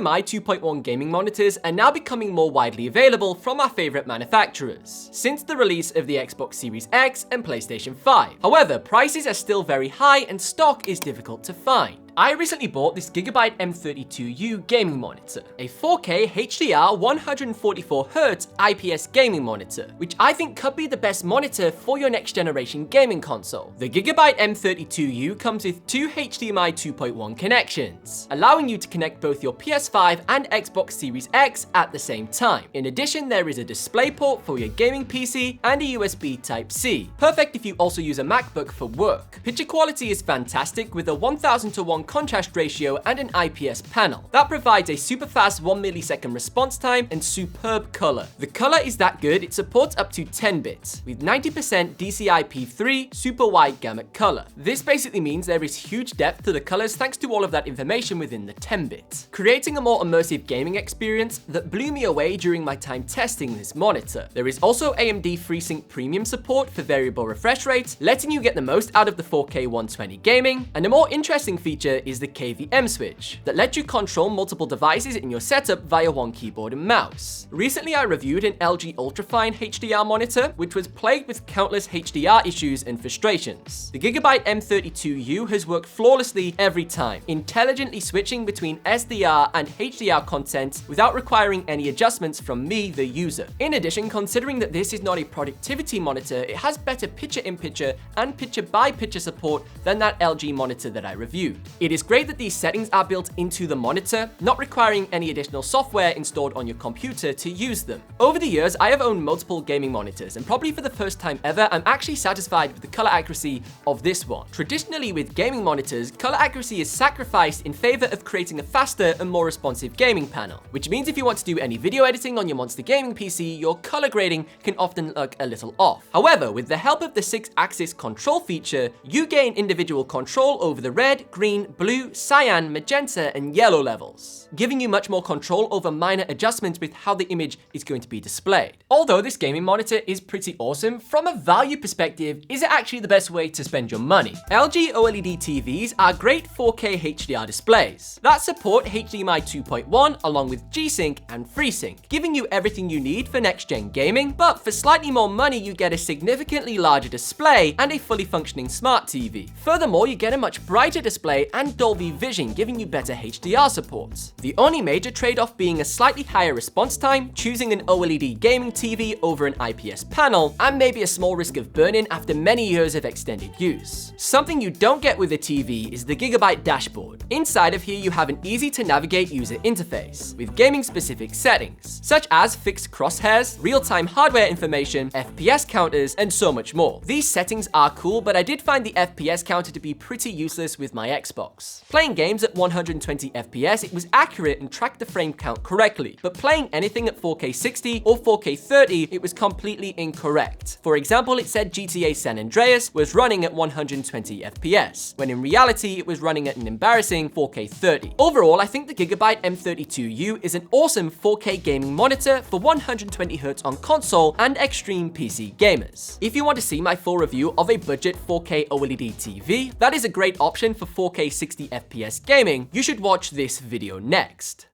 HDMI 2.1 gaming monitors are now becoming more widely available from our favorite manufacturers, since the release of the Xbox Series X and PlayStation 5. However, prices are still very high and stock is difficult to find. I recently bought this Gigabyte M32U gaming monitor, a 4K HDR 144Hz IPS gaming monitor, which I think could be the best monitor for your next generation gaming console. The Gigabyte M32U comes with two HDMI 2.1 connections, allowing you to connect both your PS5 and Xbox Series X at the same time. In addition, there is a DisplayPort for your gaming PC and a USB Type-C, perfect if you also use a MacBook for work. Picture quality is fantastic with a 1000:1 contrast ratio and an IPS panel that provides a super fast 1 millisecond response time and superb color. The color is that good it supports up to 10 bits with 90% DCI-P3 super wide gamut color. This basically means there is huge depth to the colors thanks to all of that information within the 10-bit, creating a more immersive gaming experience that blew me away during my time testing this monitor. There is also AMD FreeSync Premium support for variable refresh rates, letting you get the most out of the 4K 120 gaming, and a more interesting feature is the KVM switch that lets you control multiple devices in your setup via one keyboard and mouse. Recently, I reviewed an LG Ultrafine HDR monitor, which was plagued with countless HDR issues and frustrations. The Gigabyte M32U has worked flawlessly every time, intelligently switching between SDR and HDR content without requiring any adjustments from me, the user. In addition, considering that this is not a productivity monitor, it has better picture-in-picture and picture-by-picture support than that LG monitor that I reviewed. It is great that these settings are built into the monitor, not requiring any additional software installed on your computer to use them. Over the years, I have owned multiple gaming monitors, and probably for the first time ever, I'm actually satisfied with the color accuracy of this one. Traditionally, with gaming monitors, color accuracy is sacrificed in favor of creating a faster and more responsive gaming panel, which means if you want to do any video editing on your monster gaming PC, your color grading can often look a little off. However, with the help of the 6-axis control feature, you gain individual control over the red, green, blue, cyan, magenta, and yellow levels, giving you much more control over minor adjustments with how the image is going to be displayed. Although this gaming monitor is pretty awesome, from a value perspective, is it actually the best way to spend your money? LG OLED TVs are great 4K HDR displays that support HDMI 2.1 along with G-Sync and FreeSync, giving you everything you need for next-gen gaming, but for slightly more money, you get a significantly larger display and a fully functioning smart TV. Furthermore, you get a much brighter display and Dolby Vision, giving you better HDR support. The only major trade-off being a slightly higher response time, choosing an OLED gaming TV over an IPS panel, and maybe a small risk of burn-in after many years of extended use. Something you don't get with a TV is the Gigabyte Dashboard. Inside of here, you have an easy-to-navigate user interface with gaming-specific settings, such as fixed crosshairs, real-time hardware information, FPS counters, and so much more. These settings are cool, but I did find the FPS counter to be pretty useless with my Xbox. Playing games at 120 FPS, it was accurate and tracked the frame count correctly, but playing anything at 4K 60 or 4K 30, it was completely incorrect. For example, it said GTA San Andreas was running at 120 FPS, when in reality, it was running at an embarrassing 4K 30. Overall, I think the Gigabyte M32U is an awesome 4K gaming monitor for 120Hz on console and extreme PC gamers. If you want to see my full review of a budget 4K OLED TV, that is a great option for 4K 60 FPS gaming, you should watch this video next.